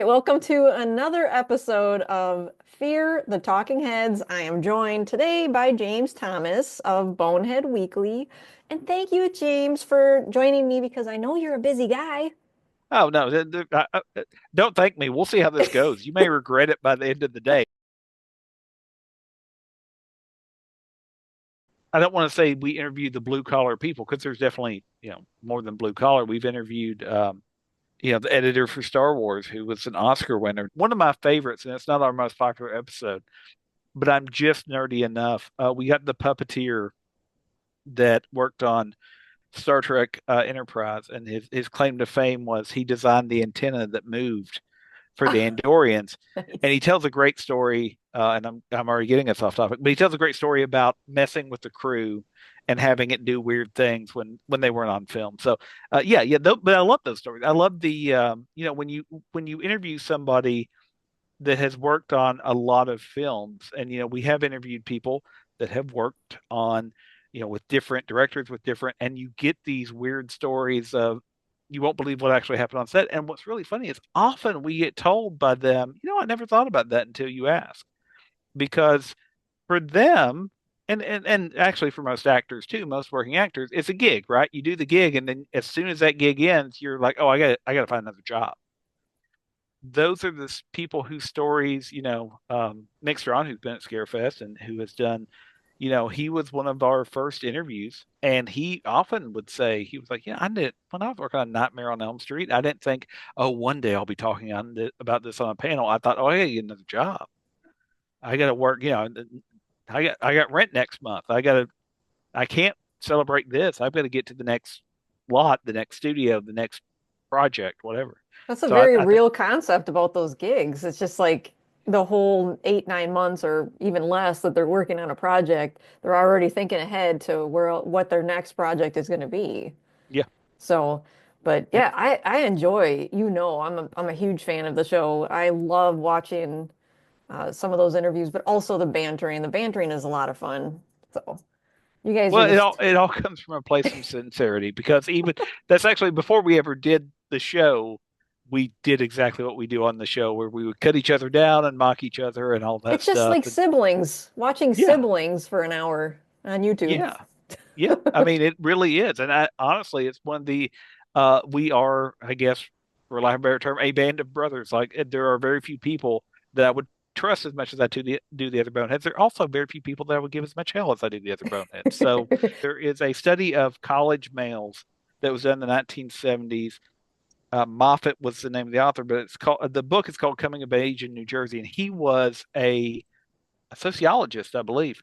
Welcome to another episode of Fear the Talking Heads. I am joined today by James Thomas of Bonehead Weekly. And thank you, James, for joining me because I know you're a busy guy. Oh no, don't thank me. We'll see how this goes. You may regret it by the end of the day. I don't want to say we interviewed the blue collar people because there's definitely, more than blue collar. We've interviewed, the editor for Star Wars, who was an Oscar winner. One of my favorites, and it's not our most popular episode, but I'm just nerdy enough. We got the puppeteer that worked on Star Trek Enterprise, and his claim to fame was he designed the antenna that moved for the Andorians, and Nice. he tells a great story. And I'm already getting us off topic, but he tells a great story about messing with the crew and having it do weird things when they weren't on film. So, but I love those stories. I love the when you interview somebody that has worked on a lot of films, and we have interviewed people that have worked on with different directors with different, and you get these weird stories of you won't believe what actually happened on set. And what's really funny is often we get told by them, I never thought about that until you ask. Because for them, and actually for most actors too, most working actors, it's a gig, right? You do the gig, and then as soon as that gig ends, you're like, oh, I got to find another job. Those are the people whose stories, Nick Strawn, who's been at Scarefest and who has done, he was one of our first interviews, and he often would say, he was like, I did when I was working on Nightmare on Elm Street, I didn't think, oh, one day I'll be talking about this on a panel. I thought, oh, I got to get another job. I got to work, I got rent next month. I can't celebrate this. I've got to get to the next lot, the next studio, the next project, whatever. That's a So I, very I think real concept about those gigs. It's just like the whole 8, 9 months or even less that they're working on a project, they're already thinking ahead to what their next project is going to be. yeah. So, but And yeah, I enjoy, I'm a huge fan of the show. I love watching some of those interviews, but also the bantering. The bantering is a lot of fun. So you guys are well, it all just, it all comes from a place of sincerity because even that's actually before we ever did the show, we did exactly what we do on the show where we would cut each other down and mock each other and all that it's just stuff. like And siblings, watching yeah, siblings for an hour on YouTube. yeah, yeah. I mean, it really is. And honestly, it's one of the we are, I guess, for lack of a better term, a band of brothers. Like there are very few people that I would trust as much as I do the other boneheads. There are also very few people that I would give as much hell as I do the other boneheads. So there is a study of college males that was done in the 1970s. Moffat was the name of the author, but the book is called Coming of Age in New Jersey, and he was a sociologist, I believe,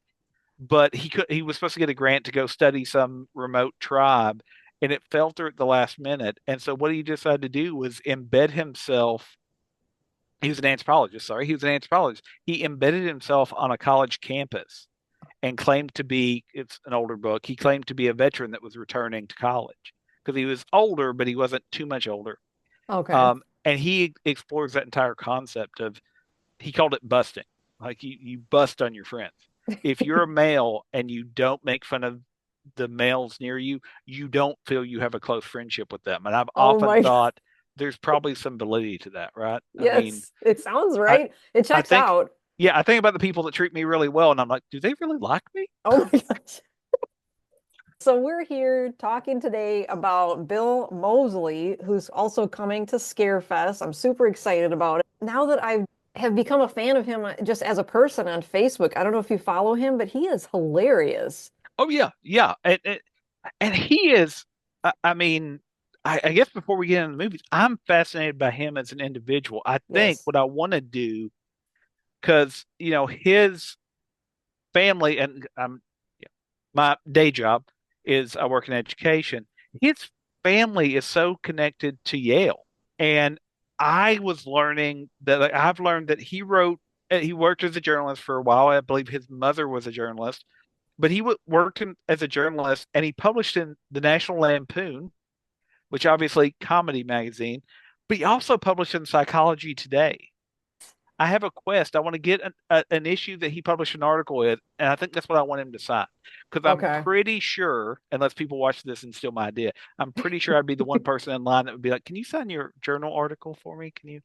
but he was supposed to get a grant to go study some remote tribe, and it fell through at the last minute. And so what he decided to do was embed himself. He was an anthropologist, sorry. He was an anthropologist. He embedded himself on a college campus and claimed to be, it's an older book, he claimed to be a veteran that was returning to college because he was older, but he wasn't too much older. Okay. And he explores that entire concept of, he called it busting. Like you bust on your friends. If you're a male and you don't make fun of the males near you, you don't feel you have a close friendship with them. And I've Oh often my God. thought there's probably some validity to that, right? I mean, Yes, it sounds I right. It I checks think out. yeah, I think about the people that treat me really well, and I'm like, do they really like me? Oh my gosh. So we're here talking today about Bill Moseley, who's also coming to Scarefest. I'm super excited about it. Now that I have become a fan of him just as a person on Facebook, I don't know if you follow him, but he is hilarious. Oh yeah, yeah, and he is. I mean, I guess before we get into the movies, I'm fascinated by him as an individual. I think Yes. what I want to do because his family and my day job is I work in education. His family is so connected to Yale, and I was learning that like, I've learned that he worked as a journalist for a while. I believe his mother was a journalist, but he worked as a journalist, and he published in the National Lampoon, which obviously comedy magazine, but he also published in Psychology Today. I have a quest. I want to get an issue that he published an article with, and I think that's what I want him to sign. Because I'm Okay. pretty sure, unless people watch this and steal my idea, I'm pretty sure I'd be the one person in line that would be like, "Can you sign your journal article for me? Can you?"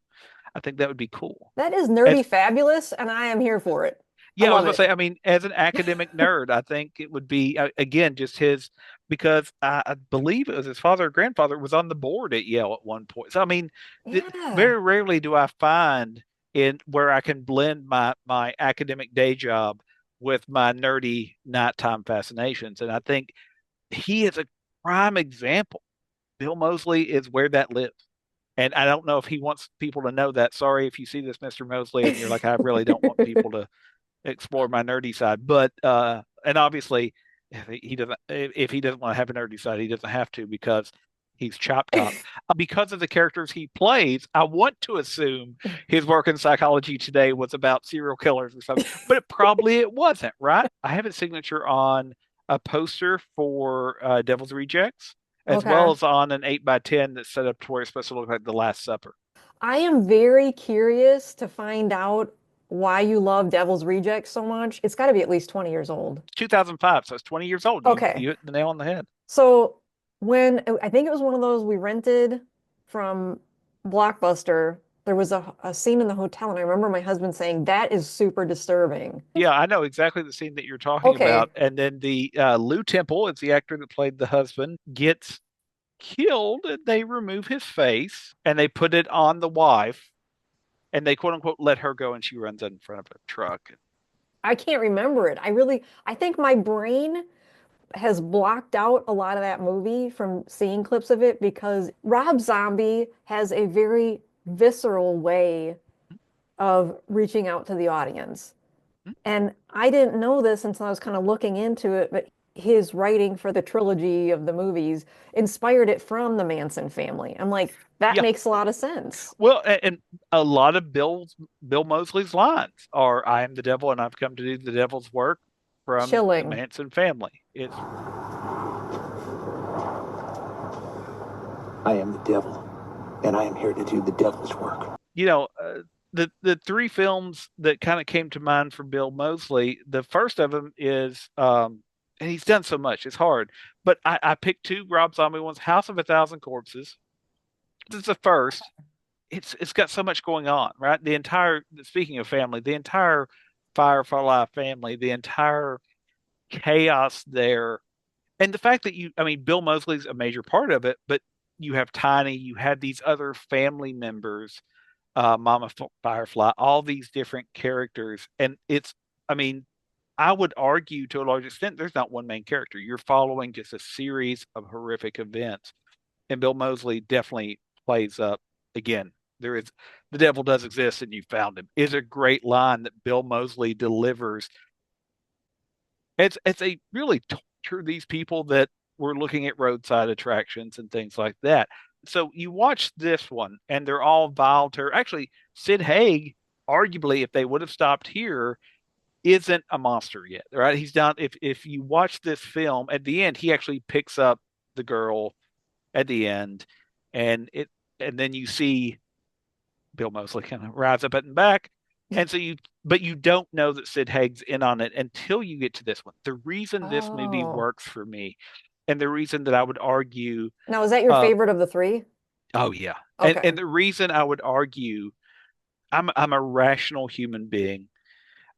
I think that would be cool. That is As nerdy fabulous, and I am here for it. I Yeah, I was love gonna it. say, I mean, as an academic nerd, I think it would be again just his because I believe it was his father or grandfather was on the board at Yale at one point. So I mean, Yeah. very rarely do I find in where I can blend my academic day job with my nerdy nighttime fascinations, and I think he is a prime example. Bill Moseley is where that lives. And I don't know if he wants people to know that. Sorry if you see this, Mr. Mosley, and you're like, I really don't want people to explore my nerdy side. But and obviously, if he doesn't want to have a nerdy side, he doesn't have to because he's Chop Top. Because of the characters he plays, I want to assume his work in Psychology Today was about serial killers or something, but probably it wasn't, right? I have a signature on a poster for Devil's Rejects, as well Okay. as on an 8x10 that's set up to where it's supposed to look like The Last Supper. I am very curious to find out why you love Devil's Rejects so much. It's got to be at least 20 years old. 2005, so it's 20 years old. Okay. You hit the nail on the head. So when I think it was one of those we rented from Blockbuster, there was a scene in the hotel, and I remember my husband saying, that is super disturbing. Yeah, I know exactly the scene that you're talking about. Okay. And then the Lou Temple is the actor that played the husband, gets killed, and they remove his face and they put it on the wife, and they quote unquote let her go, and she runs in front of a truck. I can't remember it. I think my brain has blocked out a lot of that movie from seeing clips of it because Rob Zombie has a very visceral way of reaching out to the audience. And I didn't know this until I was kind of looking into it, but his writing for the trilogy of the movies inspired it from the Manson family. I'm like, that Yeah, makes a lot of sense. well, and a lot of Bill Moseley's lines are "I am the devil and I've come to do the devil's work" from the Chilling. Manson family. It's I am the devil, and I am here to do the devil's work. you know, the three films that kind of came to mind for Bill Moseley. The first of them is, and he's done so much, it's hard. But I picked two Rob Zombie ones: House of a Thousand Corpses. This is the first. It's got so much going on, right? The entire speaking of family, the entire Firefly family, the entire chaos there, and the fact that I mean, Bill Moseley's a major part of it, but you have Tiny, you have these other family members, Mama Firefly, all these different characters. And I mean, I would argue to a large extent, there's not one main character. You're following just a series of horrific events. And Bill Moseley definitely plays up again. There is the devil does exist and you found him is a great line that Bill Moseley delivers. It's a really torture these people that were looking at roadside attractions and things like that. So you watch this one, and they're all vile terror. Actually, Sid Haig, arguably, if they would have stopped here, isn't a monster yet, right? He's down. If you watch this film, at the end, he actually picks up the girl at the end, and and then you see Bill Moseley kind of rides up and back. And so but you don't know that Sid Haig's in on it until you get to this one. The reason this movie Oh. works for me, and the reason that I would argue, Now, is that your uh, favorite of the three? oh yeah, Okay. and the reason I would argue, I'm a rational human being.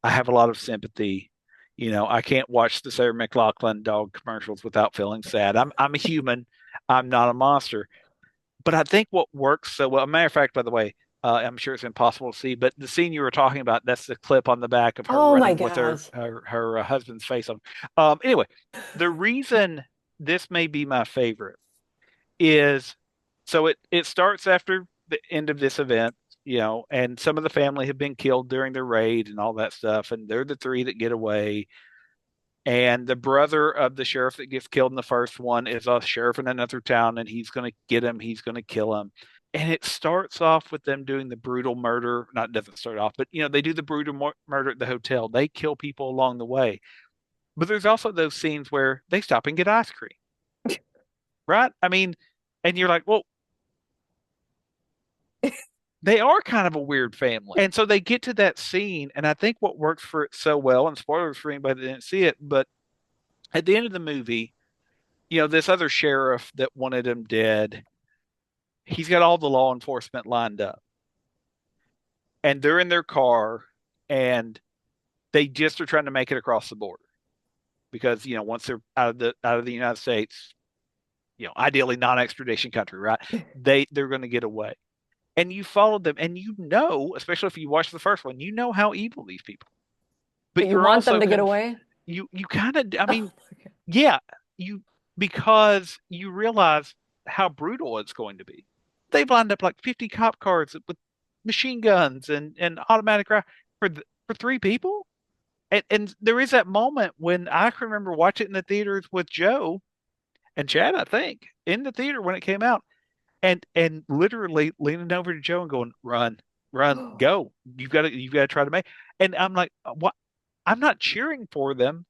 I have a lot of sympathy. You know, I can't watch the Sarah McLachlan dog commercials without feeling sad. I'm a human. I'm not a monster. But I think what works so well, a matter of fact, by the way, I'm sure it's impossible to see, but the scene you were talking about, that's the clip on the back of her Oh my running with gosh. her husband's face on. Anyway, the reason this may be my favorite is so it starts after the end of this event, you know, and some of the family have been killed during the raid and all that stuff, and they're the three that get away. And the brother of the sheriff that gets killed in the first one is a sheriff in another town, and he's going to get him. He's going to kill him. And it starts off with them doing the brutal murder. Not doesn't start off, but you know they do the brutal murder at the hotel. They kill people along the way. But there's also those scenes where they stop and get ice cream, right? I mean, and you're like, well, they are kind of a weird family. And so they get to that scene, and I think what works for it so well, and spoilers for anybody that didn't see it, but at the end of the movie, you know, this other sheriff that wanted him dead, he's got all the law enforcement lined up. and they're in their car, and they just are trying to make it across the border because once they're out of the United States, ideally non-extradition country, right? They're going to get away, and you follow them, and especially if you watch the first one, how evil these people. But But you you're want them also to get away? you kind of, I Oh mean, my God. yeah, you because you realize how brutal it's going to be. They've lined up like 50 cop cars with machine guns and automatic for three people. And there is that moment when I can remember watching it in the theaters with Joe and Chad, I think, in the theater when it came out, and literally leaning over to Joe and going, "Run, run, go! You've got to try to make." And I'm like, "What?" I'm not cheering for them,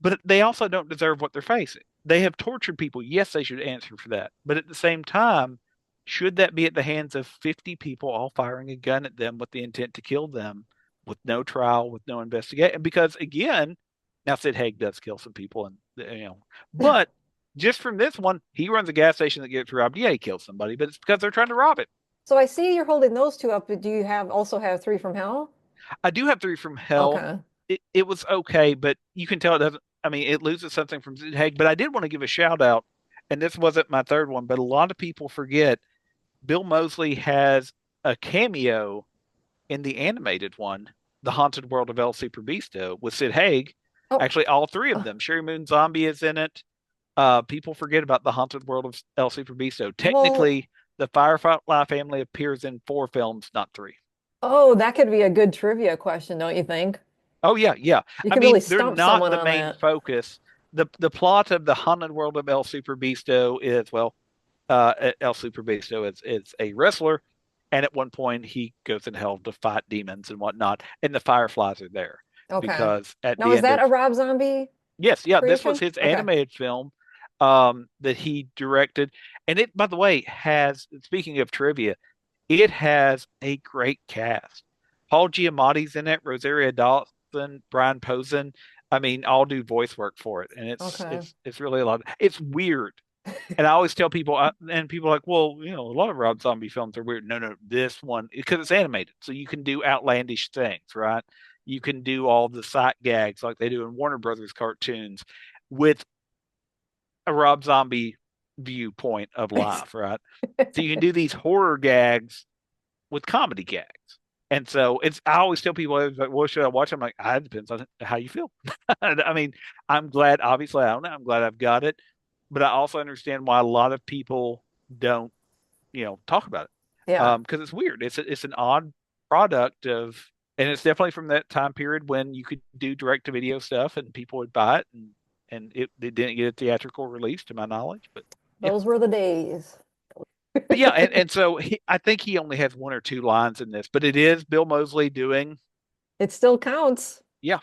but they also don't deserve what they're facing. They have tortured people. Yes, they should answer for that. But at the same time, should that be at the hands of 50 people all firing a gun at them with the intent to kill them with no trial, with no investigation? Because again, now Sid Haig does kill some people, and but just from this one, he runs a gas station that gets robbed. Yeah, he kills somebody, but it's because they're trying to rob it. So I see you're holding those two up, but do you have also have Three from Hell? I do have Three from Hell. Okay. It was okay, but you can tell it doesn't. I mean, it loses something from Sid Haig. But I did want to give a shout out, and this wasn't my third one, but a lot of people forget Bill Moseley has a cameo in the animated one, The Haunted World of El Superbeasto, with Sid Haig. Oh, Actually, all three of oh, them. Sherry Moon Zombie is in it. People forget about The Haunted World of El Superbeasto. well, Technically, the Firefly family appears in 4 films, not 3. oh, that could be a good trivia question, don't you think? Oh yeah, yeah. You I could really mean, they're stump not someone the on main that. focus. The plot of the Haunted World of El Superbeasto is, well, El Superbeasto is a wrestler, and at one point he goes in hell to fight demons and whatnot, and the Fireflies are there Okay. because at Now, the is end that of, a Rob Zombie yes, yeah, this was creation? his Okay. animated film that he directed, and it, by the way, has, speaking of trivia, it has a great cast. Paul Giamatti's in it, Rosaria Dawson, Brian Posen. I mean, all do voice work for it, and it's Okay. it's it's really a lot. It's weird, and I always tell people, and people are like, well, a lot of Rob Zombie films are weird. No, no, this one, because it's animated, so you can do outlandish things, right? You can do all the sight gags like they do in Warner Brothers cartoons with a Rob Zombie viewpoint of life, right? So you can do these horror gags with comedy gags. And so I always tell people, like, well, should I watch? I'm like, it depends on how you feel. I mean, I'm glad, obviously, I don't know. I'm glad I've got it, but I also understand why a lot of people don't, talk about it. Yeah. Because it's weird. It's an odd product and it's definitely from that time period when you could do direct to video stuff and people would buy it, and it didn't get a theatrical release to my knowledge, but yeah. Those were the days. But yeah, and so I think he only has 1 or 2 lines in this, but it is Bill Moseley doing, It still counts. yeah.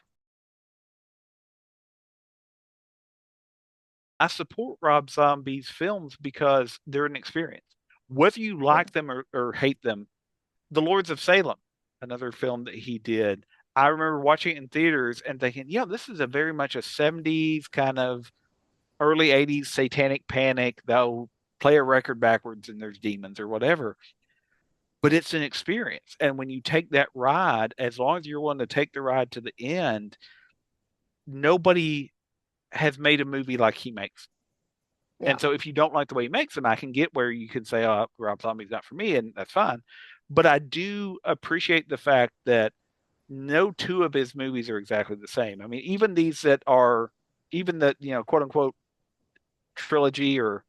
I support Rob Zombie's films because they're an experience. Whether you Yeah. like them or hate them, The Lords of Salem, another film that he did, I remember watching it in theaters and thinking, yeah, this is a very much a 70s kind of early 80s satanic panic. They'll play a record backwards and there's demons or whatever. But it's an experience. And when you take that ride, as long as you're willing to take the ride to the end, nobody has made a movie like he makes. Yeah. And so if you don't like the way he makes them, I can get where you can say, oh, Rob Zombie's not for me, and that's fine. But I do appreciate the fact that no two of his movies are exactly the same. I mean, even these that are, even the, quote unquote trilogy or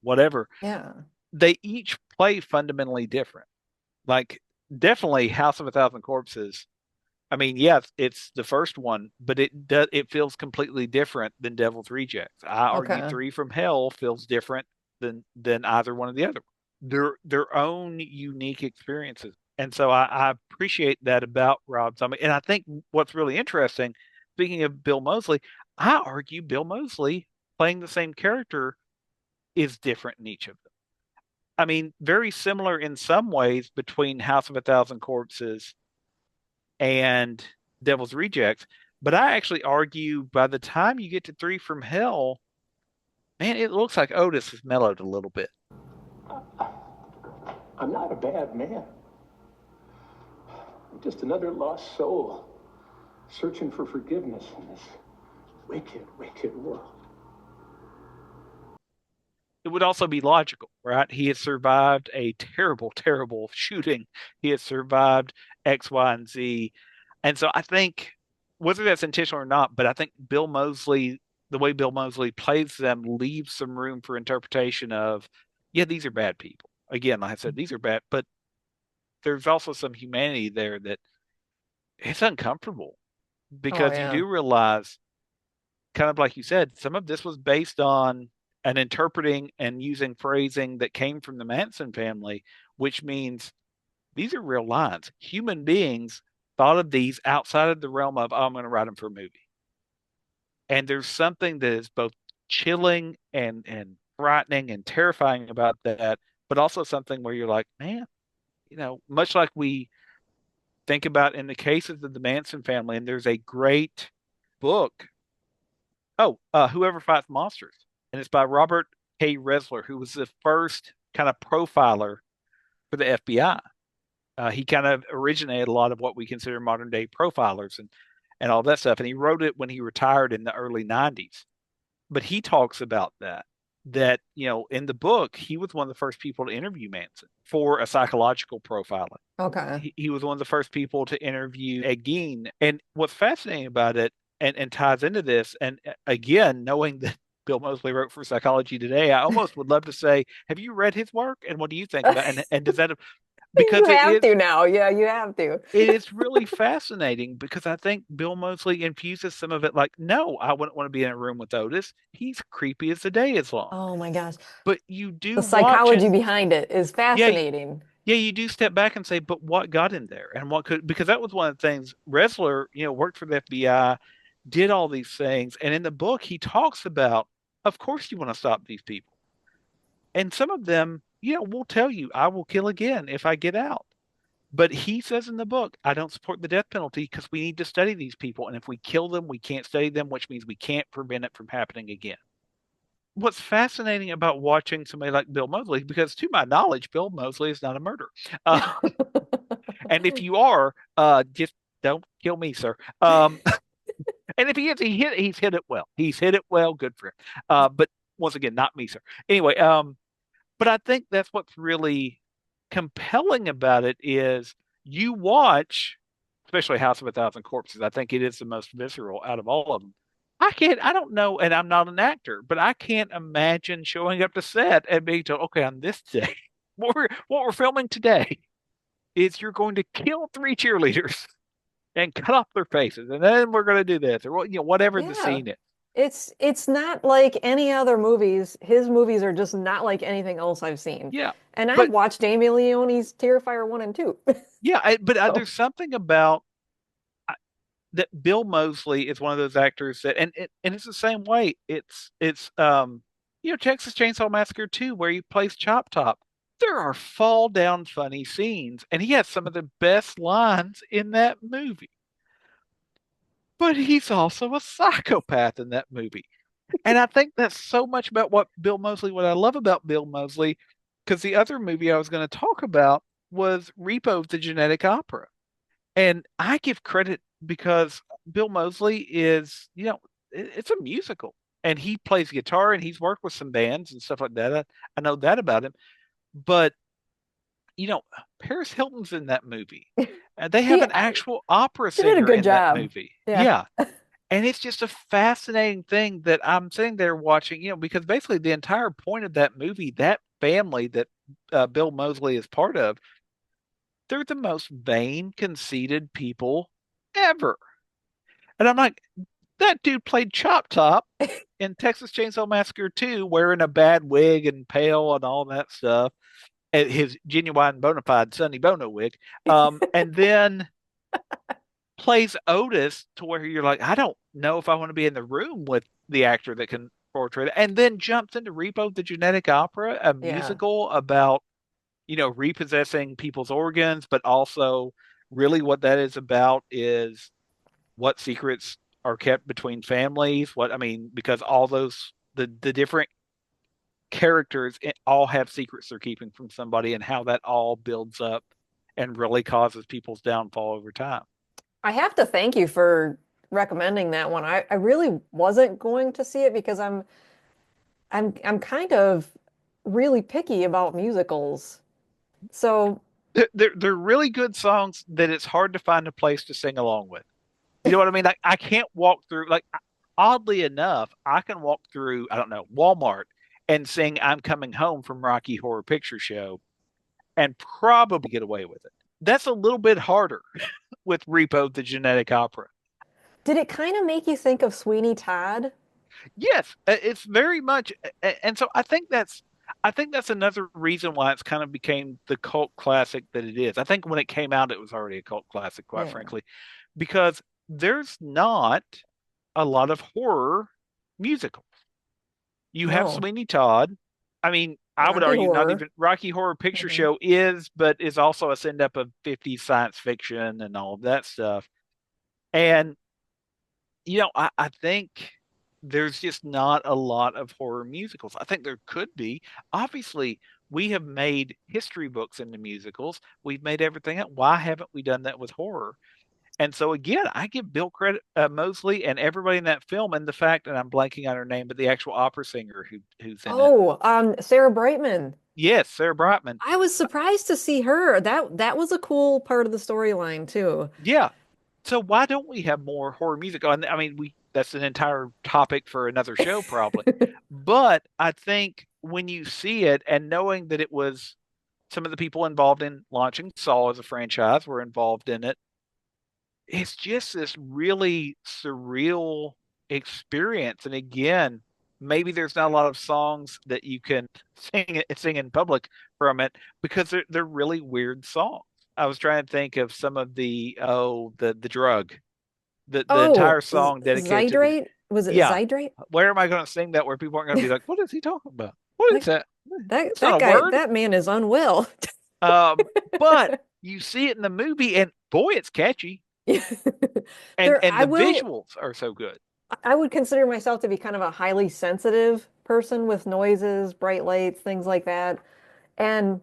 whatever, Yeah. they each play fundamentally different. Like, definitely House of a Thousand Corpses. I mean, yes, it's the first one, but it feels completely different than Devil's Rejects. I argue Okay. Three from Hell feels different than either one of the other. Their own unique experiences. And so I appreciate that about Rob Zombie. And I think what's really interesting, speaking of Bill Moseley, I argue Bill Moseley playing the same character is different in each of them. I mean, very similar in some ways between House of a Thousand Corpses and Devil's Rejects. But I actually argue by the time you get to Three from Hell, man, it looks like Otis has mellowed a little bit. I'm not a bad man. just another lost soul searching for forgiveness in this wicked, wicked world. It would also be logical, right? He has survived a terrible, terrible shooting. He has survived X, Y, and Z. And so I think, whether that's intentional or not, but I think Bill Moseley, the way Bill Moseley plays them, leaves some room for interpretation of, yeah, these are bad people. Again, like I said, these are bad, but there's also some humanity there that it's uncomfortable Oh because you yeah. do realize, kind of like you said, some of this was based on an interpreting and using phrasing that came from the Manson family, which means these are real lines. Human beings thought of these outside of the realm of, oh, I'm going to write them for a movie. And there's something that is both chilling and frightening and terrifying about that, but also something where you're like, man, much like we think about in the cases of the Manson family, and there's a great book. Oh, Whoever Fights Monsters, and it's by Robert K. Ressler, who was the first kind of profiler for the FBI. He kind of originated a lot of what we consider modern day profilers and all that stuff. And he wrote it when he retired in the early 90s. But he talks about that in the book, he was one of the first people to interview Manson for a psychological profiling. Okay. He was one of the first people to interview Ed Gein. And what's fascinating about it and ties into this, and again, knowing that Bill Moseley wrote for Psychology Today, I almost would love to say, have you read his work? And what do you think about it? And does that, You because it have is to now. Yeah, you have to. it is really fascinating because I think Bill Moseley infuses some of it like, no, I wouldn't want to be in a room with Otis. He's creepy as the day is long. Oh my gosh. But you do The watch psychology and behind it is yeah, fascinating. yeah, you do step back and say, but what got him there? And what could, because that was one of the things Ressler, worked for the FBI, did all these things. And in the book, he talks about, of course, you want to stop these people. And some of them, will tell you, I will kill again if I get out. But he says in the book, I don't support the death penalty because we need to study these people. And if we kill them, we can't study them, which means we can't prevent it from happening again. What's fascinating about watching somebody like Bill Moseley, because to my knowledge, Bill Moseley is not a murderer. Uh, and if you are, just don't kill me, sir. And if he is, he's hit it well. He's hit it well. Good for him. But once again, not me, sir. Anyway, but I think that's what's really compelling about it is you watch, especially House of a Thousand Corpses. I think it is the most visceral out of all of them. I don't know, and I'm not an actor, but I can't imagine showing up to set and being told, okay, on this day, what we're filming today is you're going to kill three cheerleaders and cut off their faces, and then we're going to do this, or whatever the Yeah. scene is. It's not like any other movies. His movies are just not like anything else I've seen. Yeah, And I've but watched Damien Leone's Terrifier 1 and 2. yeah, but So, there's something about that Bill Moseley is one of those actors that, and it's the same way. It's Texas Chainsaw Massacre 2, where he plays Chop Top. There are fall down funny scenes, and he has some of the best lines in that movie. But he's also a psychopath in that movie. And I think that's so much about what I love about Bill Moseley, because the other movie I was going to talk about was Repo, the Genetic Opera. And I give credit because Bill Moseley is, it's a musical and he plays guitar and he's worked with some bands and stuff like that. I know that about him. But, you know, Paris Hilton's in that movie. They have he an actual opera he did a singer good in that job. movie. Yeah. Yeah. And it's just a fascinating thing that I'm sitting there watching, because basically the entire point of that movie, that family that Bill Moseley is part of, they're the most vain, conceited people ever. And I'm like, that dude played Chop Top in Texas Chainsaw Massacre 2, wearing a bad wig and pale and all that stuff, and his genuine bona fide Sonny Bono wig. And then plays Otis to where you're like, I don't know if I want to be in the room with the actor that can portray it. And then jumps into Repo, the Genetic Opera, a Yeah. musical about repossessing people's organs, but also really what that is about is what secrets are kept between families. Because all those the different characters all have secrets they're keeping from somebody, and how that all builds up and really causes people's downfall over time. I have to thank you for recommending that one. I really wasn't going to see it because I'm kind of really picky about musicals. So, They're really good songs that it's hard to find a place to sing along with. You know what I mean? Like I can't walk through like oddly enough, I can walk through, I don't know, Walmart and sing I'm Coming Home from Rocky Horror Picture Show and probably get away with it. That's a little bit harder with Repo the Genetic Opera. did it kind of make you think of Sweeney Todd? Yes, it's very much, and so I think that's another reason why it's kind of became the cult classic that it is. I think when it came out, it was already a cult classic, quite Yeah. frankly, because there's not a lot of horror musicals. You have No. Sweeney Todd. I mean, I would Rocky argue not Horror. even Rocky Horror Picture Hmm. Show is, but is also a send up of 50s science fiction and all of that stuff. And I think there's just not a lot of horror musicals. I think there could be. Obviously, we have made history books into musicals. We've made everything up. Why haven't we done that with horror? And so again, I give Bill credit, Moseley and everybody in that film, and the fact, and I'm blanking on her name, but the actual opera singer who's in it. Oh, Sarah Brightman. Yes, Sarah Brightman. I was surprised to see her. That was a cool part of the storyline too. Yeah. So why don't we have more horror music? And I mean, we that's an entire topic for another show probably. But I think when you see it and knowing that it was some of the people involved in launching Saw as a franchise were involved in it, it's just this really surreal experience. And again, maybe there's not a lot of songs that you can sing in public from it because they're really weird songs. I was trying to think of some of the drug, the Oh, entire song dedicated to the Zydrate? Was it yeah. Zydrate? Where am I going to sing that where people aren't going to be like, what is he talking about? What is That that? that It's not that a guy, word. that man is unwell. Um, but you see it in the movie, and boy, it's catchy, There, and the visuals are so good. I would consider myself to be kind of a highly sensitive person with noises, bright lights, things like that. And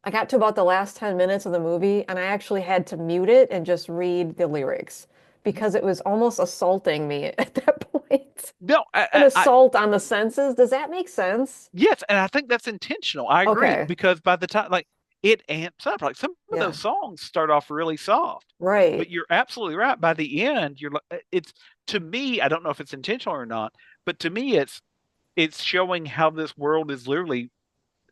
I got to about the last 10 minutes of the movie and I actually had to mute it and just read the lyrics because it was almost assaulting me at that point. No, An assault on the senses. Does that make sense? yes, and I think that's intentional. I agree Okay. because by the time like it amps up, like some of Yeah. those songs start off really soft, Right. but you're absolutely right. By the end, you're like it's to me. I don't know if it's intentional or not, but to me, it's showing how this world is literally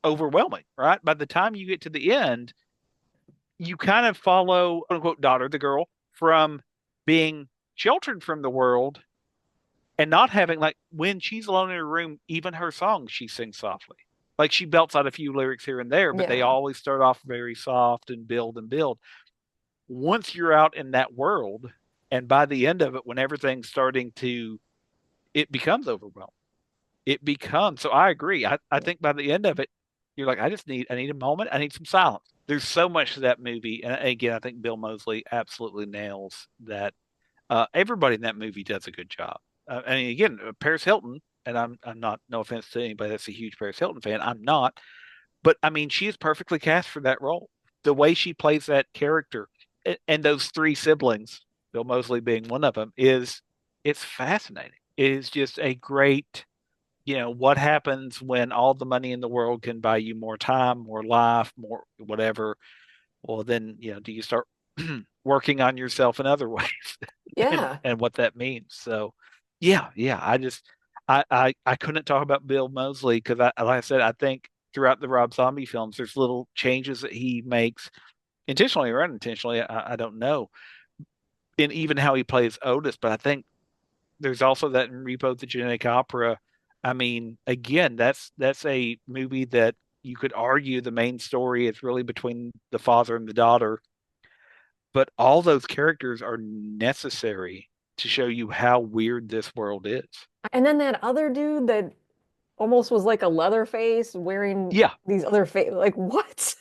overwhelming. Right. By the time you get to the end, you kind of follow quote unquote daughter, the girl, from being sheltered from the world and not having like when she's alone in her room, even her songs she sings softly. Like she belts out a few lyrics here and there, but they Yeah. always start off very soft and build and build. Once you're out in that world, and by the end of it, when everything's starting to, it becomes overwhelming. It becomes so. I agree. I think by the end of it, you're like, I need a moment. I need some silence. There's so much to that movie, and again, I think Bill Moseley absolutely nails that. Everybody in that movie does a good job. I mean, again, Paris Hilton, and I'm not. No offense to anybody that's a huge Paris Hilton fan. I'm not, but I mean, she is perfectly cast for that role. The way she plays that character, and those three siblings, Bill Moseley being one of them, is it's fascinating. It is just a great, what happens when all the money in the world can buy you more time, more life, more whatever. Well, then, do you start working on yourself in other ways? and Yeah. and what that means. So, yeah, I couldn't talk about Bill Moseley because like I said, I think throughout the Rob Zombie films, there's little changes that he makes intentionally or unintentionally. I don't know, in even how he plays Otis. But I think there's also that in Repo the Genetic Opera. I mean, again, that's a movie that you could argue the main story is really between the father and the daughter, but all those characters are necessary to show you how weird this world is. And then that other dude that almost was like a Leatherface wearing Yeah. these other face, like what?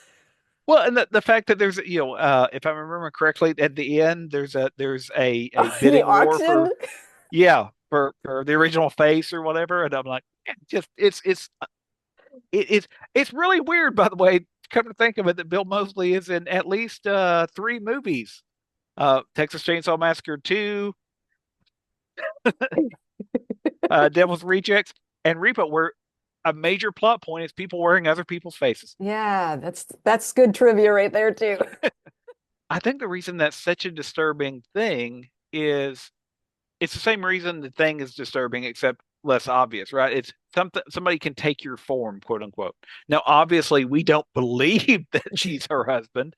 Well, and the fact that there's, if I remember correctly, at the end there's a The bidding war auction? for yeah for the original face or whatever, and I'm like, just it's really weird. By the way, come to think of it, that Bill Moseley is in at least three movies. Texas Chainsaw Massacre 2, Devil's Rejects, and Repo, where a major plot point is people wearing other people's faces. Yeah, that's good trivia right there too. I think the reason that's such a disturbing thing is it's the same reason the thing is disturbing, except less obvious, right? It's something somebody can take your form, quote unquote. Now, obviously, we don't believe that she's her husband,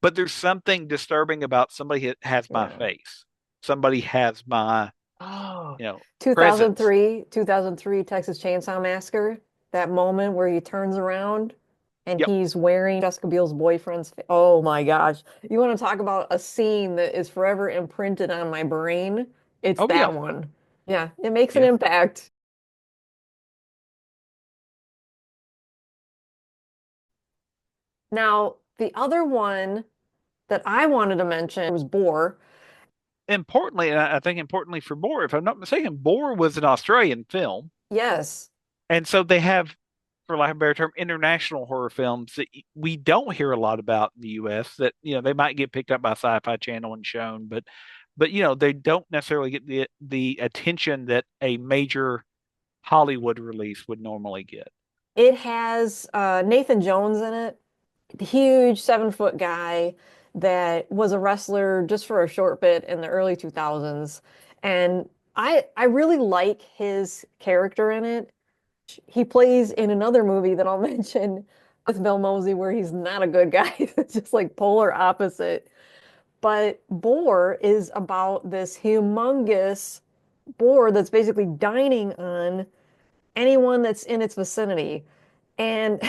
but there's something disturbing about somebody that has my Yeah. face. Somebody has my, Oh, you know, presence. 2003 Texas Chainsaw Massacre, that moment where he turns around and Yep. he's wearing Jessica Biel's boyfriend's Oh my gosh. You want to talk about a scene that is forever imprinted on my brain? It's Oh yeah. that one. Yeah, it makes an Yeah. impact. Now, the other one that I wanted to mention was Boar. Importantly, and I think importantly for Boar, if I'm not mistaken, Boar was an Australian film. Yes. And so they have, for lack of a better term, international horror films that we don't hear a lot about in the US that, they might get picked up by Sci-Fi Channel and shown, but they don't necessarily get the attention that a major Hollywood release would normally get. It has Nathan Jones in it, the huge 7 foot guy that was a wrestler just for a short bit in the early 2000s. And I really like his character in it. He plays in another movie that I'll mention with Bill Moseley where he's not a good guy. It's just like polar opposite. But Boar is about this humongous boar that's basically dining on anyone that's in its vicinity. And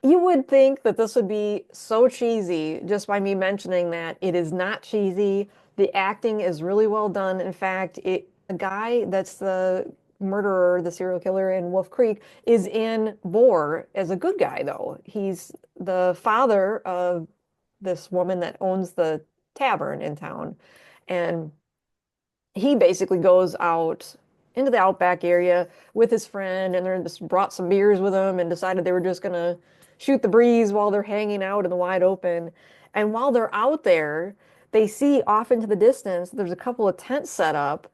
you would think that this would be so cheesy just by me mentioning that. It is not cheesy. The acting is really well done. In fact, the guy that's the murderer, the serial killer in Wolf Creek, is in Boar as a good guy, though. He's the father of this woman that owns the tavern in town. And he basically goes out into the outback area with his friend, and they just brought some beers with them and decided they were just gonna shoot the breeze while they're hanging out in the wide open. And while they're out there, they see off into the distance there's a couple of tents set up,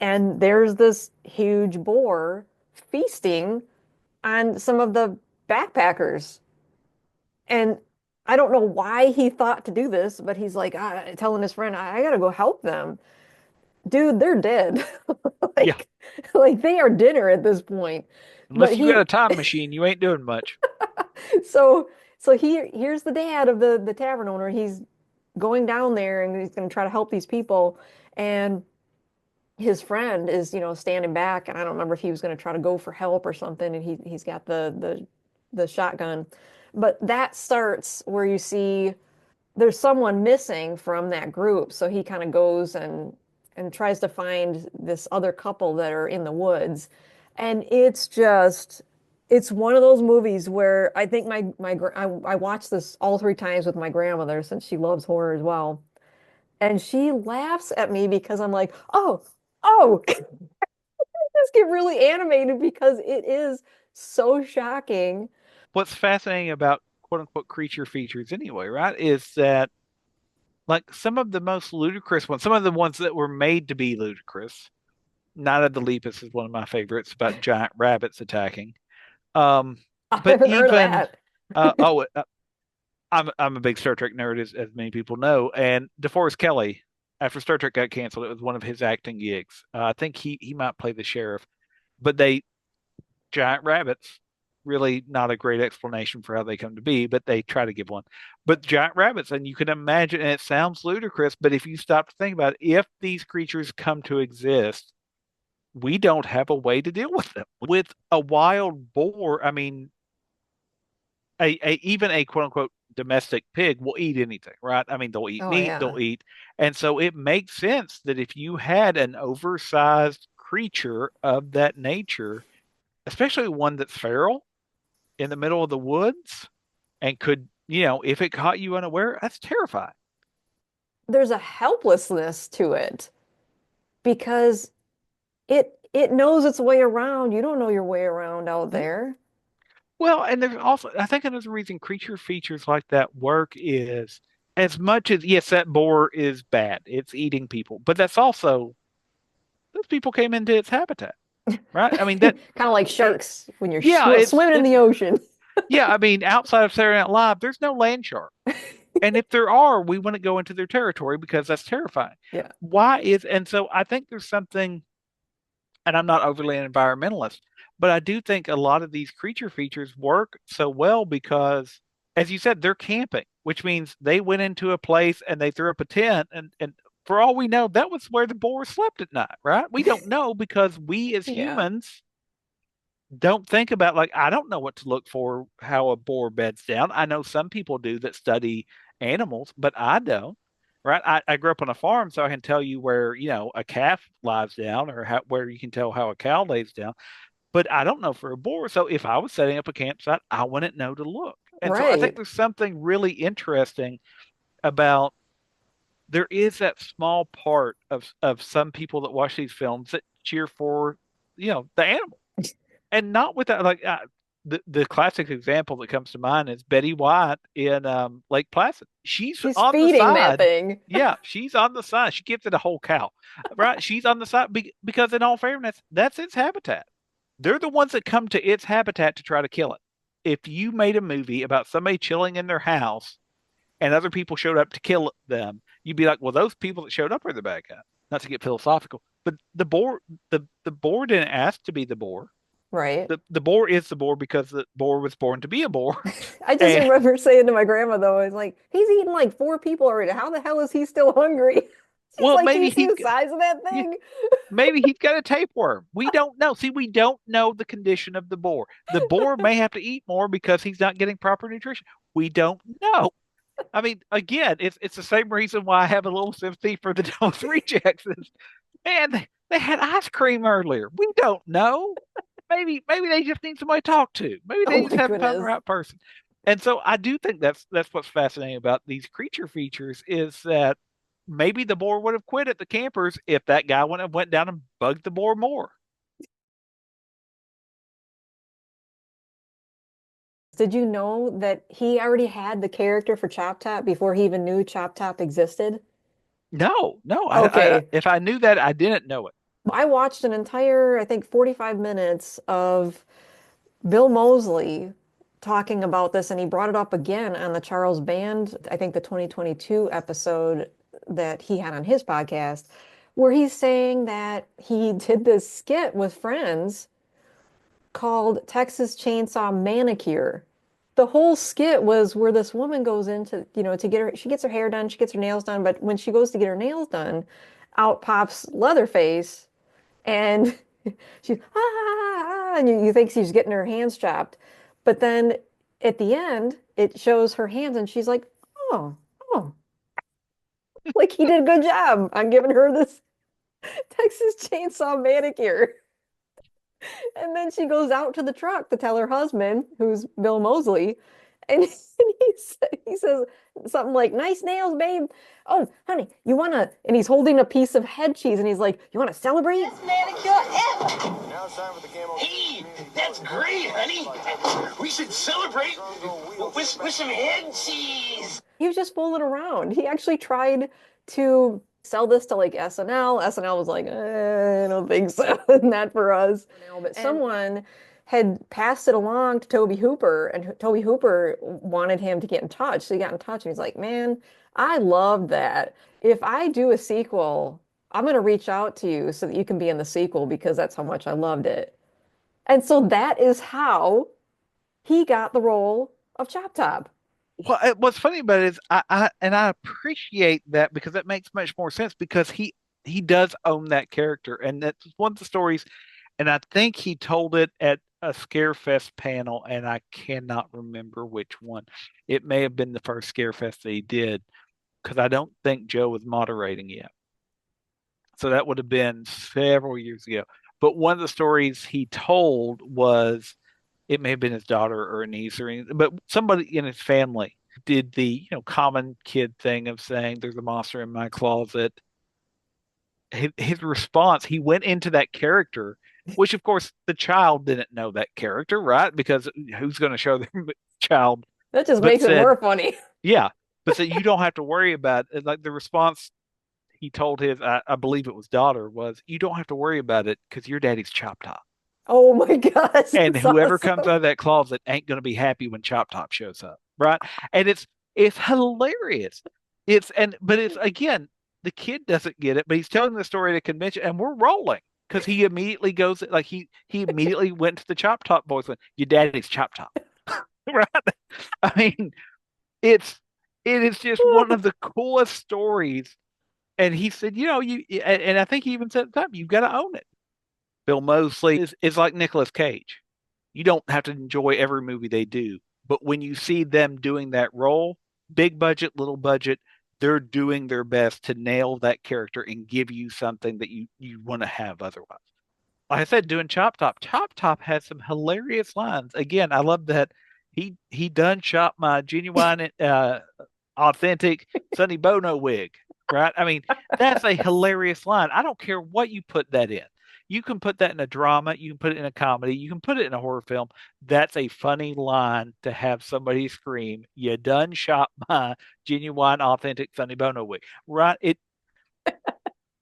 and there's this huge boar feasting on some of the backpackers. And I don't know why he thought to do this, but he's like telling his friend, I gotta go help them. Dude, they're dead. Yeah. Like, like they are dinner at this point. But Unless you got he, a time machine, you ain't doing much. so here's the dad of the tavern owner. He's going down there and he's going to try to help these people. And his friend is, standing back. And I don't remember if he was going to try to go for help or something. And he's got the shotgun. But that starts where you see there's someone missing from that group. So he kind of goes and tries to find this other couple that are in the woods. And it's one of those movies where I think I watched this all three times with my grandmother since she loves horror as well. And she laughs at me because I'm like, oh, just get really animated because it is so shocking. What's fascinating about quote unquote creature features anyway, right, is that like some of the most ludicrous ones, some of the ones that were made to be ludicrous. Night of the Lepus is one of my favorites about giant rabbits attacking. Um, I but haven't heard of even that. uh, oh, uh, I'm a big Star Trek nerd, as many people know, and DeForest Kelley, after Star Trek got canceled, it was one of his acting gigs. I think he might play the sheriff, but they giant rabbits. Really not a great explanation for how they come to be, but they try to give one. But giant rabbits, and you can imagine, and it sounds ludicrous, but if you stop to think about it, if these creatures come to exist, we don't have a way to deal with them. With a wild boar, I mean, even a quote unquote domestic pig will eat anything, right? I mean, they'll eat Oh meat, yeah. they'll eat. And so it makes sense that if you had an oversized creature of that nature, especially one that's feral in the middle of the woods and could, if it caught you unaware, that's terrifying. There's a helplessness to it because it knows its way around. You don't know your way around out Mhm. there. Well, and there's also, I think another reason creature features like that work is as much as, yes, that boar is bad, it's eating people, but that's also, those people came into its habitat, right? I mean, Kind that, of like it, sharks when you're yeah, swimming in it's, the ocean. yeah, I mean, outside of Saturday Night Live, there's no land shark. And if there are, we wouldn't go into their territory because that's terrifying. Yeah. And so I think there's something, and I'm not overly an environmentalist, but I do think a lot of these creature features work so well because, as you said, they're camping, which means they went into a place and they threw up a tent, and for all we know, that was where the boar slept at night, right? We don't know because we as Yeah. humans don't think about, like, I don't know what to look for how a boar beds down. I know some people do that study animals, but I don't. Right. I grew up on a farm, so I can tell you where, a calf lies down or where you can tell how a cow lays down. But I don't know for a boar. So if I was setting up a campsite, I wouldn't know to look. And so I think Right. there's something really interesting about there is that small part of some people that watch these films that cheer for, the animal and not with that like the classic example that comes to mind is Betty White in Lake Placid. She's She's on the feeding that side. thing. Yeah, she's on the side. She gives it a whole cow, right? She's on the side because, in all fairness, that's its habitat. They're the ones that come to its habitat to try to kill it. If you made a movie about somebody chilling in their house and other people showed up to kill them, you'd be like, well, those people that showed up are the bad guys. Not to get philosophical, but the boar didn't ask to be the boar. Right. The boar is the boar because the boar was born to be a boar. I just And remember saying to my grandma though, it's like, he's eaten like four people already. How the hell is he still hungry? She's well, like, do you see the size of that yeah, thing? maybe he's got a tapeworm. We don't know. See, we don't know the condition of the boar. The boar may have to eat more because he's not getting proper nutrition. We don't know. I mean, again, it's the same reason why I have a little sympathy for the Devil's Rejects. Man, they had ice cream earlier. We don't know. Maybe they just need somebody to talk to. Maybe Oh they just my haven't found the goodness. right person. And so I do think that's what's fascinating about these creature features is that maybe the boar would have quit at the campers if that guy went down and bugged the boar more. Did you know that he already had the character for Chop Top before he even knew Chop Top existed? No, no. Okay. If I knew that, I didn't know it. I watched an entire, I think, 45 minutes of Bill Moseley talking about this, and he brought it up again on the Charles Band, I think the 2022 episode that he had on his podcast, where he's saying that he did this skit with friends called Texas Chainsaw Manicure. The whole skit was where this woman goes into, to get her, she gets her hair done, she gets her nails done, but when she goes to get her nails done, out pops Leatherface and she's and you think she's getting her hands chopped, but then at the end it shows her hands and she's like, oh, oh, like he did a good job on giving her this Texas Chainsaw manicure. And then she goes out to the truck to tell her husband, who's Bill Moseley, and he says something like, "Nice nails, babe. Oh, honey, you wanna?" And he's holding a piece of head cheese, and he's like, "You wanna celebrate?" Best manicure ever. Now it's time for the game. Hey, that's great, honey. We should celebrate with some head cheese. He was just fooling around. He actually tried to sell this to like SNL. SNL was like, I don't think so, not for us. But someone had passed it along to Toby Hooper, and Toby Hooper wanted him to get in touch. So he got in touch, and he's like, "Man, I love that. If I do a sequel, I'm going to reach out to you so that you can be in the sequel because that's how much I loved it." And so that is how he got the role of Chop Top. Well, what's funny about it is I appreciate that because that makes much more sense because he does own that character, and that's one of the stories. And I think he told it at a Scarefest panel, and I cannot remember which one. It may have been the first Scarefest that he did because I don't think Joe was moderating yet. So that would have been several years ago. But one of the stories he told was it may have been his daughter or a niece or anything, but somebody in his family did the common kid thing of saying there's a monster in my closet. His response, he went into that character which of course the child didn't know that character, right? Because who's going to show their child? That just But makes it said, more funny. yeah, but said you don't have to worry about it. Like the response he told his, I believe it was daughter, was you don't have to worry about it because your daddy's Chop Top. Oh my gosh, And that's whoever comes awesome. out of that closet ain't going to be happy when Chop Top shows up, right? And it's hilarious. But it's again, the kid doesn't get it, but he's telling the story at a convention, and we're rolling because he immediately goes like he immediately went to the Chop Top boys went, your daddy's Chop Top, right? I mean, it's it is just one of the coolest stories. And he said, and I think he even said at the time, you've got to own it. Bill Moseley is like Nicolas Cage. You don't have to enjoy every movie they do, but when you see them doing that role, big budget, little budget, they're doing their best to nail that character and give you something that you want to have otherwise. Like I said, doing Chop Top has some hilarious lines. Again, I love that he done shot my genuine authentic Sonny Bono wig, right? I mean, that's a hilarious line. I don't care what you put that in. You can put that in a drama, you can put it in a comedy, you can put it in a horror film. That's a funny line to have somebody scream, "You done shot my genuine, authentic Sonny Bono wig," right?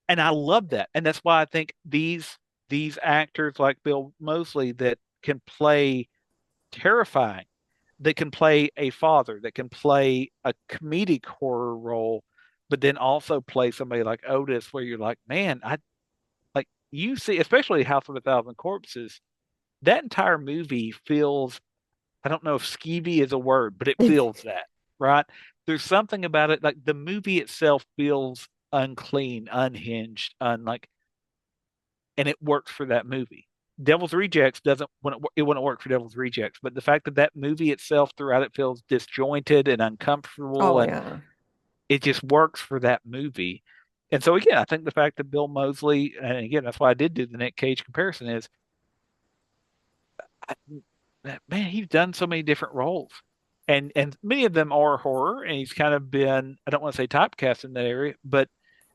And I love that, and that's why I think these actors like Bill Moseley that can play terrifying, that can play a father, that can play a comedic horror role, but then also play somebody like Otis, where you're like, man, I like you see, especially House of a Thousand Corpses, that entire movie feels, I don't know if skeevy is a word, but it feels that, right? There's something about it, like the movie itself feels unclean, unhinged, unlike, and it works for that movie. Devil's Rejects doesn't it wouldn't work for Devil's Rejects, but the fact that that movie itself throughout it feels disjointed and uncomfortable, Oh and yeah. it just works for that movie. And so again, I think the fact that Bill Moseley, and again, that's why I did do the Nick Cage comparison, is I, man, he's done so many different roles, and many of them are horror, and he's kind of been, I don't want to say typecast in that area, but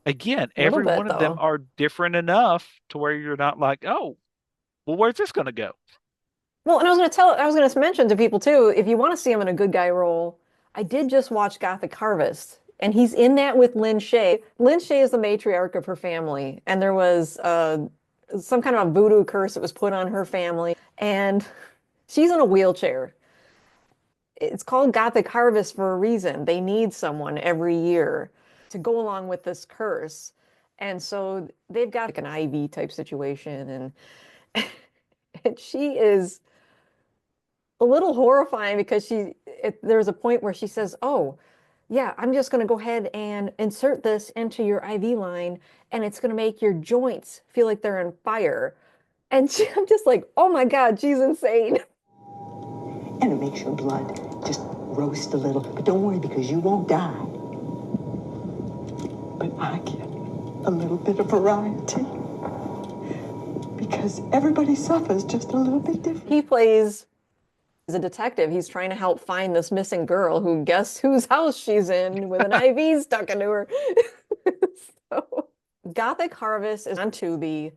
again, A little every bit one of them though. are different enough to where you're not like, oh, well, where's this going to go? Well, and I was going to mention to people too, if you want to see him in a good guy role, I did just watch Gothic Harvest, and he's in that with Lynn Shay. Lynn Shay is the matriarch of her family, and there was some kind of a voodoo curse that was put on her family, and she's in a wheelchair. It's called Gothic Harvest for a reason. They need someone every year to go along with this curse. And so they've got like an IV type situation, and, and she is a little horrifying because there's a point where she says, "Oh, yeah, I'm just going to go ahead and insert this into your IV line, and it's going to make your joints feel like they're on fire." And I'm just like, "Oh my God, she's insane." And it makes your blood just roast a little. But don't worry, because you won't die. But I get a little bit of variety because everybody suffers just a little bit different. He plays as a detective. He's trying to help find this missing girl who, guess whose house she's in with an IV stuck into her. So, Gothic Harvest is on Tubi.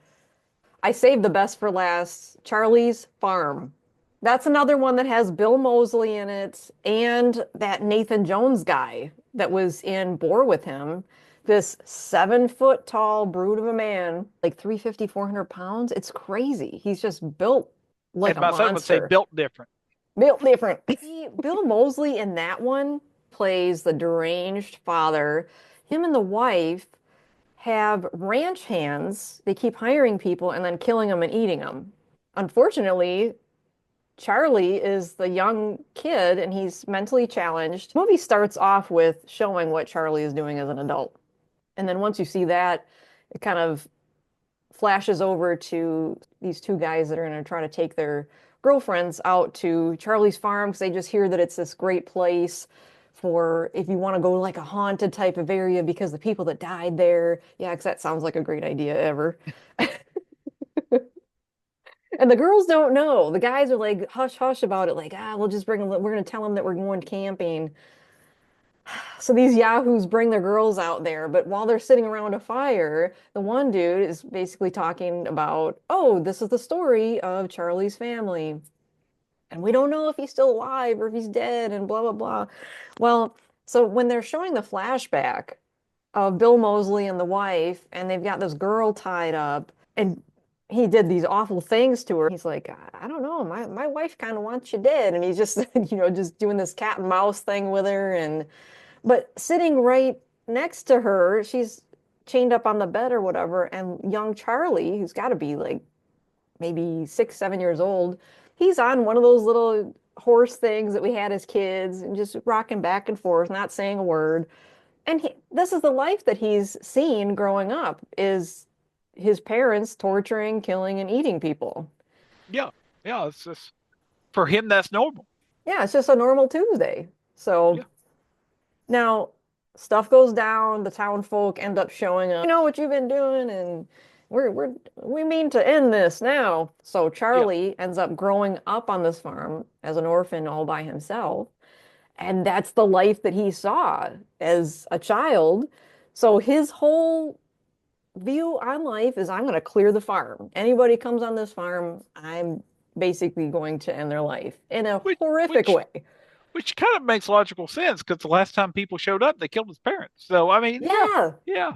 I saved the best for last, Charlie's Farm. That's another one that has Bill Moseley in it and that Nathan Jones guy that was in Boar with him. This 7 foot tall brute of a man, like 350, 400 pounds. It's crazy. He's just built like And a my son would say monster. built different. Built different. Bill Moseley in that one plays the deranged father. Him and the wife have ranch hands. They keep hiring people and then killing them and eating them. Unfortunately, Charlie is the young kid and he's mentally challenged. The movie starts off with showing what Charlie is doing as an adult. And then once you see that, it kind of flashes over to these two guys that are going to try to take their girlfriends out to Charlie's farm because they just hear that it's this great place for if you want to go like a haunted type of area because the people that died there. Yeah, because that sounds like a great idea ever. And the girls don't know. The guys are like hush hush about it, like, we'll just bring them, we're going to tell them that we're going camping. So these yahoos bring their girls out there, but while they're sitting around a fire, the one dude is basically talking about, oh, this is the story of Charlie's family. And we don't know if he's still alive or if he's dead and blah, blah, blah. Well, so when they're showing the flashback of Bill Moseley and the wife, and they've got this girl tied up, and he did these awful things to her. He's like, I don't know, my wife kind of wants you dead. And he's just, just doing this cat and mouse thing with her. And but sitting right next to her, she's chained up on the bed or whatever, and young Charlie, who's got to be like maybe 6, 7 years old, he's on one of those little horse things that we had as kids and just rocking back and forth, not saying a word. And this is the life that he's seen growing up is his parents torturing, killing, and eating people. Yeah, yeah. It's just for him that's normal. Yeah, it's just a normal Tuesday. So Yeah, now stuff goes down, the town folk end up showing up. You know what you've been doing, and we mean to end this now. So yeah. Charlie ends up growing up on this farm as an orphan all by himself. And that's the life that he saw as a child. So his whole view on life is I'm going to clear the farm. Anybody comes on this farm, I'm basically going to end their life in a Which horrific which way. which kind of makes logical sense because the last time people showed up, they killed his parents. So I mean, yeah, Yeah. yeah.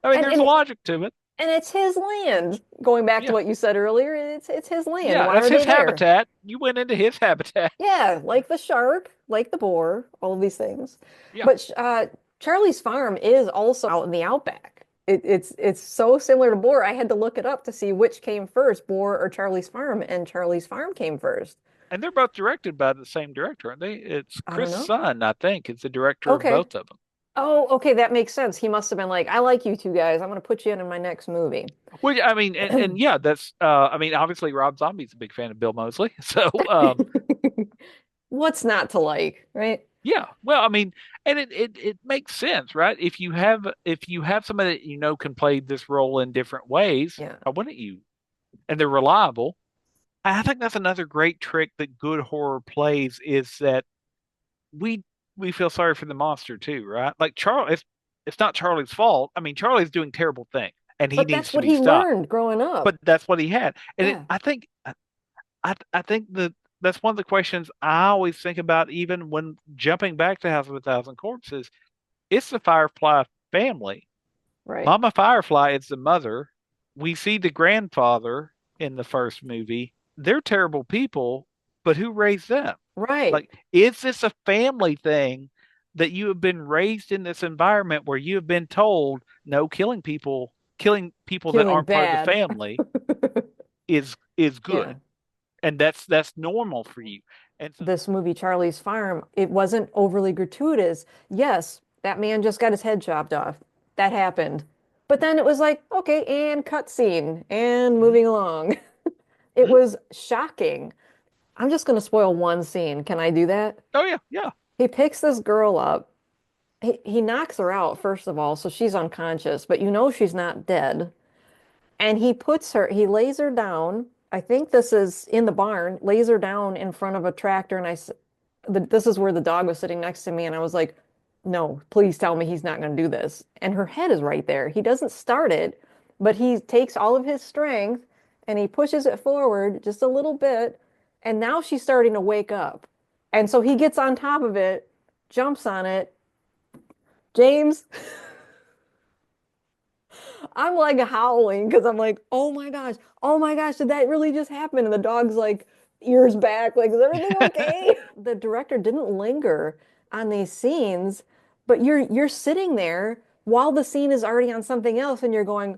I mean, And there's and logic to it. and it's his land. Going back to Yeah, what you said earlier, it's his land. yeah. Why That's are his they there? habitat. You went into his habitat. Yeah, like the shark, like the boar, all of these things. Yeah. But Charlie's farm is also out in the outback. It's so similar to boar. I had to look it up to see which came first, boar or Charlie's farm, and Charlie's farm came first. And they're both directed by the same director, aren't they? It's I don't Chris know. Sun, I think, is the director of Okay. both of them. Oh, okay, that makes sense. He must have been like, I like you two guys. I'm gonna put you in my next movie. Which I mean, and yeah, that's I mean, obviously Rob Zombie's a big fan of Bill Moseley. So What's not to like, right? yeah. Well, I mean, and it makes sense, right? If you have somebody that you know can play this role in different ways, Yeah. why wouldn't you? And they're reliable. I think that's another great trick that good horror plays is that we we feel sorry for the monster too, right? Like Charlie, it's not Charlie's fault. I mean, Charlie's doing terrible things and he But needs that's to what be he stopped. learned growing up. But that's what he had. And Yeah. I think that that's one of the questions I always think about, even when jumping back to House of a Thousand Corpses. It's the Firefly family. Right. Mama Firefly is the mother. We see the grandfather in the first movie. They're terrible people, but who raised them? Right. Like, is this a family thing that you have been raised in this environment where you have been told no, killing people that Killing aren't part of the bad. family is Yeah. good, and that's normal for you. And so, This movie, Charlie's Farm, it wasn't overly gratuitous. Yes, that man just got his head chopped off. That happened. But then it was like, okay, and cut scene and mhm, moving along. It mhm. was shocking. I'm just going to spoil one scene. Can I do that? Oh yeah, yeah, He picks this girl up. He knocks her out, first of all, so she's unconscious, but you know she's not dead. And he lays her down. I think this is in the barn, lays her down in front of a tractor. And this is where the dog was sitting next to me. And I was like, no, please tell me he's not going to do this. And her head is right there. He doesn't start it, but he takes all of his strength and he pushes it forward just a little bit. And now she's starting to wake up. And so he gets on top of it, jumps on it. James, I'm like howling because I'm like, oh my gosh, did that really just happen? And the dog's like, ears back, like, is everything okay? The director didn't linger on these scenes, but you're sitting there while the scene is already on something else, and you're going,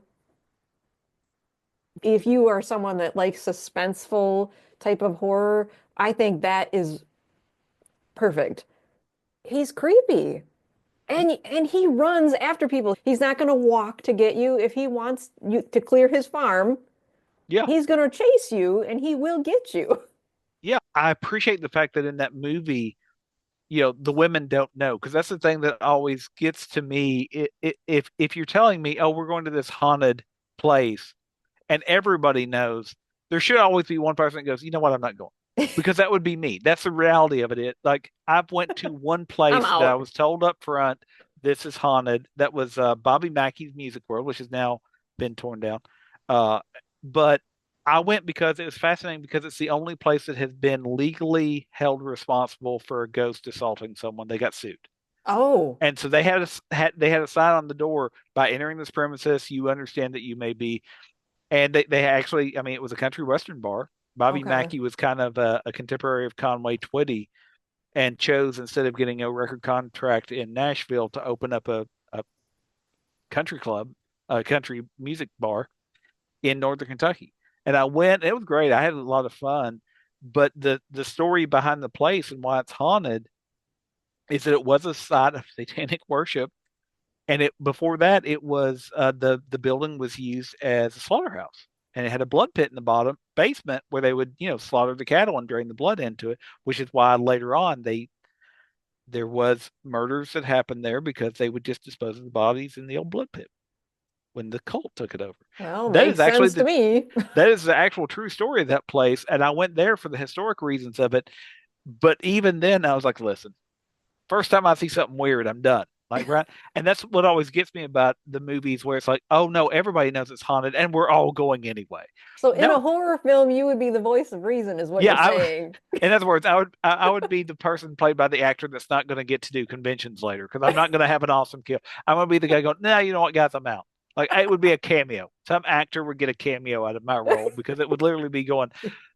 if you are someone that likes suspenseful type of horror, I think that is perfect. He's creepy. And he runs after people. He's not going to walk to get you. If he wants you to clear his farm, yeah, he's going to chase you and he will get you. yeah. I appreciate the fact that in that movie, the women don't know, because that's the thing that always gets to me. If you're telling me, oh, we're going to this haunted place, and everybody knows, there should always be one person that goes, you know what, I'm not going. because that would be me. That's the reality of it. Like I've went to one I'm place that I out. was told up front, this is haunted. That was Bobby Mackey's Music World, which has now been torn down. Uh, but I went because it was fascinating because it's the only place that has been legally held responsible for a ghost assaulting someone. They got sued. Oh, And so they had a sign on the door, by entering this premises, you understand that you may be, and they actually, I mean, it was a country western bar. Bobby okay. Mackey was kind of a contemporary of Conway Twitty, and chose, instead of getting a record contract in Nashville, to open up a country club, a country music bar in Northern Kentucky. And I went, it was great. I had a lot of fun. But the story behind the place and why it's haunted is that it was a site of satanic worship. And it before that, it was the building was used as a slaughterhouse, and it had a blood pit in the bottom basement where they would, slaughter the cattle and drain the blood into it. Which is why later on there was murders that happened there, because they would just dispose of the bodies in the old blood pit when the cult took it over. Well, That makes is actually sense to me. that is the actual true story of that place, and I went there for the historic reasons of it. But even then, I was like, listen, first time I see something weird, I'm done. Like, right. And that's what always gets me about the movies, where it's like, oh no, everybody knows it's haunted and we're all going anyway. So in a No. horror film, you would be the voice of reason, is what Yeah, you're saying. in other words, I would be the person played by the actor that's not going to get to do conventions later, because I'm not going to have an awesome kill. I'm going to be the guy going, no, you know what, guys, I'm out. Like, it would be a cameo. Some actor would get a cameo out of my role, because it would literally be going,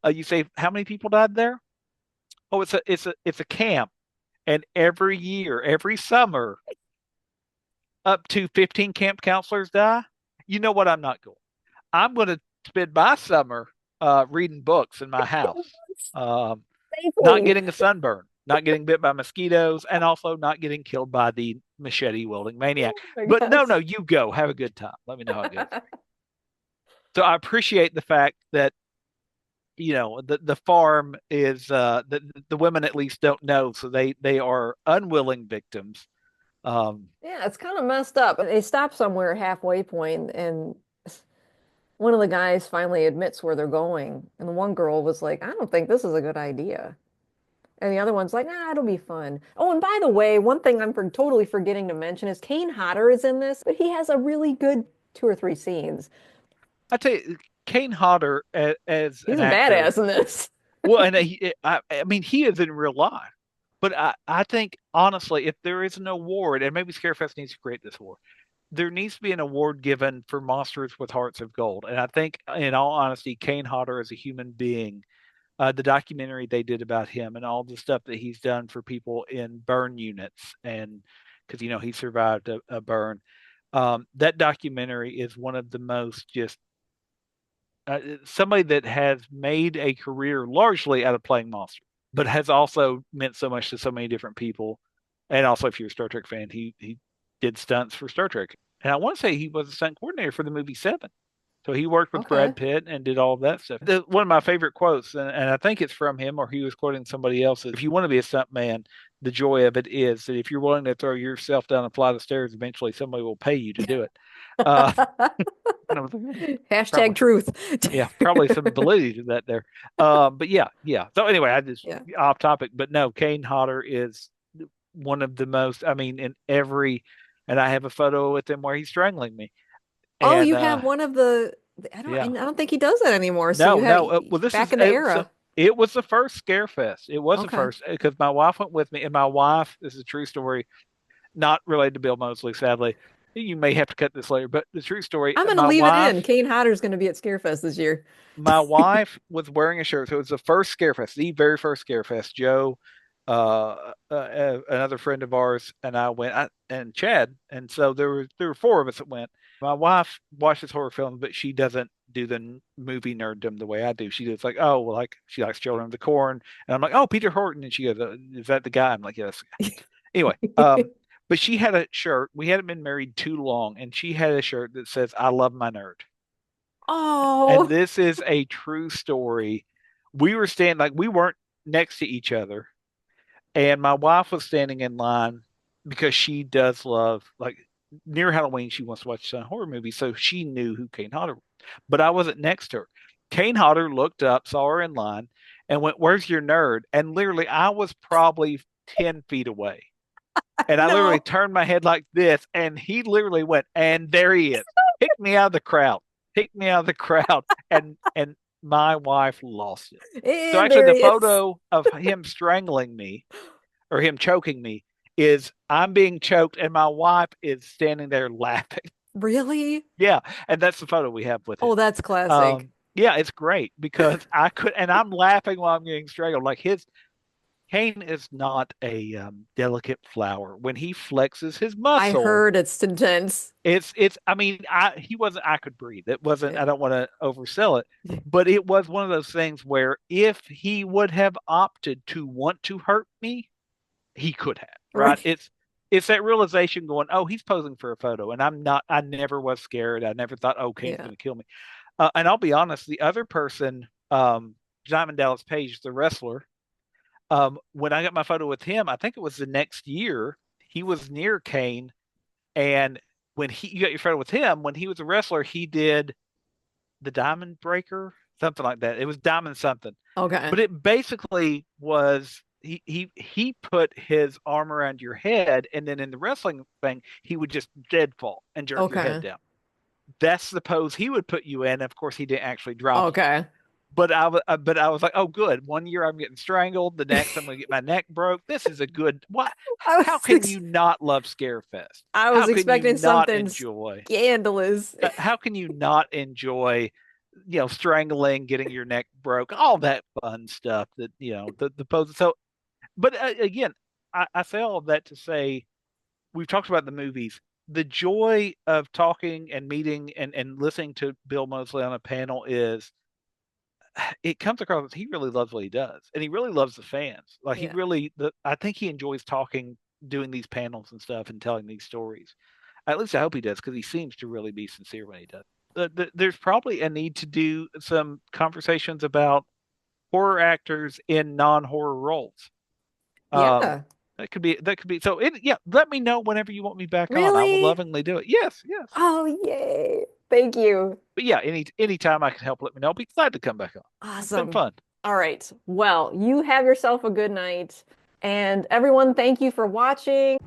you say, how many people died there? Oh, it's a camp. And every year, every summer, up to 15 camp counselors die. You know what? I'm not going. I'm going to spend my summer reading books in my house, um, not Safely. getting a sunburn, not getting bit by mosquitoes, and also not getting killed by the machete wielding maniac. Oh my But no, gosh. no, you go. Have a good time. Let me know how it goes. So I appreciate the fact that, the farm is, the women at least don't know, so they are unwilling victims. Yeah, it's kind of messed up. They stop somewhere halfway point, and one of the guys finally admits where they're going. And the one girl was like, I don't think this is a good idea. And the other one's like, ah, it'll be fun. Oh, and by the way, one thing I'm totally forgetting to mention is Kane Hodder is in this, but he has a really good two or three scenes. I tell you, Kane Hodder as He's an a actor, badass in this. well, and I mean, he is in real life. But I think, honestly, if there is an award, and maybe Scarefest needs to create this award, there needs to be an award given for monsters with hearts of gold. And I think, in all honesty, Kane Hodder as a human being, the documentary they did about him and all the stuff that he's done for people in burn units, and because, he survived a burn, that documentary is one of the most just somebody that has made a career largely out of playing monsters, but has also meant so much to so many different people. And also, if you're a Star Trek fan, he did stunts for Star Trek, and I want to say he was a stunt coordinator for the movie Seven. So he worked with Okay. Brad Pitt and did all of that stuff. One of my favorite quotes, and I think it's from him or he was quoting somebody else, is, if you want to be a stunt man, the joy of it is that if you're willing to throw yourself down a flight of stairs, eventually somebody will pay you to do it. Uh, and I was like, Hashtag probably, truth. yeah, probably some validity to that there. But yeah, yeah. So anyway, I just Yeah. off topic, but no, Kane Hodder is one of the most. I mean, in every, and I have a photo with him where he's strangling me, Oh, and you have one of the I yeah, don't think he does that anymore. So you no, have no. Well, this back is in the so era. it was the first Scarefest. It was the Okay. first, because my wife went with me, and my wife, this is a true story, not related to Bill Moseley, sadly. You may have to cut this later, but the true story, I'm gonna leave it in. Kane Hodder's gonna be at Scarefest this year. my wife was wearing a shirt. So it was the first Scarefest, the very first Scarefest. Joe, another friend of ours, and I went, and Chad, and so there were four of us that went. My wife watches horror films, but she doesn't do the movie nerddom the way I do. She does, like, oh, well, like, she likes Children of the Corn, and I'm like, oh, Peter Horton, and she goes, is that the guy? I'm like, yes. Anyway, but she had a shirt. We hadn't been married too long, and she had a shirt that says, "I love my nerd." And Oh, this is a true story. We were standing, like, we weren't next to each other, and my wife was standing in line because she does love, like, near Halloween, she wants to watch some horror movies, so she knew who Kane Hodder was. But I wasn't next to her. Kane Hodder looked up, saw her in line, and went, "Where's your nerd?" And literally, I was probably 10 feet away. And I literally No. turned my head like this, and he literally went, and there he is. Picked me out of the crowd. Picked me out of the crowd. And my wife lost it. So And actually there the he is. photo of him strangling me or him choking me is I'm being choked and my wife is standing there laughing. Really? Yeah. And that's the photo we have with him. Oh, that's classic. Yeah, it's great because I could, and I'm laughing while I'm getting strangled. Like his Kane is not a delicate flower. When he flexes his I muscle, heard it's intense. I mean, he wasn't, I could breathe. It wasn't, Yeah. I don't want to oversell it, but it was one of those things where if he would have opted to want to hurt me, he could have, right? Right. It's that realization going, oh, he's posing for a photo, and I'm not. I never was scared. I never thought, oh, Kane's Yeah. going to kill me. And I'll be honest, the other person, Diamond Dallas Page, the wrestler, when I got my photo with him, I think it was the next year. He was near Kane, and when you got your photo with him, when he was a wrestler, he did the Diamond Breaker, something like that. It was Diamond something. Okay. But it basically was he put his arm around your head, and then in the wrestling thing, he would just dead fall and jerk your head Okay. down. That's the pose he would put you in. Of course, he didn't actually drop you. Okay. But I was like, oh, good. One year I'm getting strangled. The next I'm going to get my neck broke. This is a good. What? I How was can ex you not love Scarefest? I was How can you expecting not something enjoy? scandalous. How can you not enjoy, strangling, getting your neck broke, all that fun stuff that the poses. So, but again, I say all of that to say we've talked about the movies. The joy of talking and meeting and listening to Bill Moseley on a panel is it comes across as he really loves what he does, and he really loves the fans. Like Yeah. I think he enjoys talking, doing these panels and stuff, and telling these stories. At least I hope he does, because he seems to really be sincere when he does. There's probably a need to do some conversations about horror actors in non-horror roles. Um, Yeah. that could be. So yeah, let me know whenever you want me back on. I will Really? lovingly do it. Yes, yes. Oh, yay. Thank you. But yeah, anytime I can help, let me know. I'll be glad to come back on. It's been Awesome. fun. All right. Well, you have yourself a good night. And everyone, thank you for watching.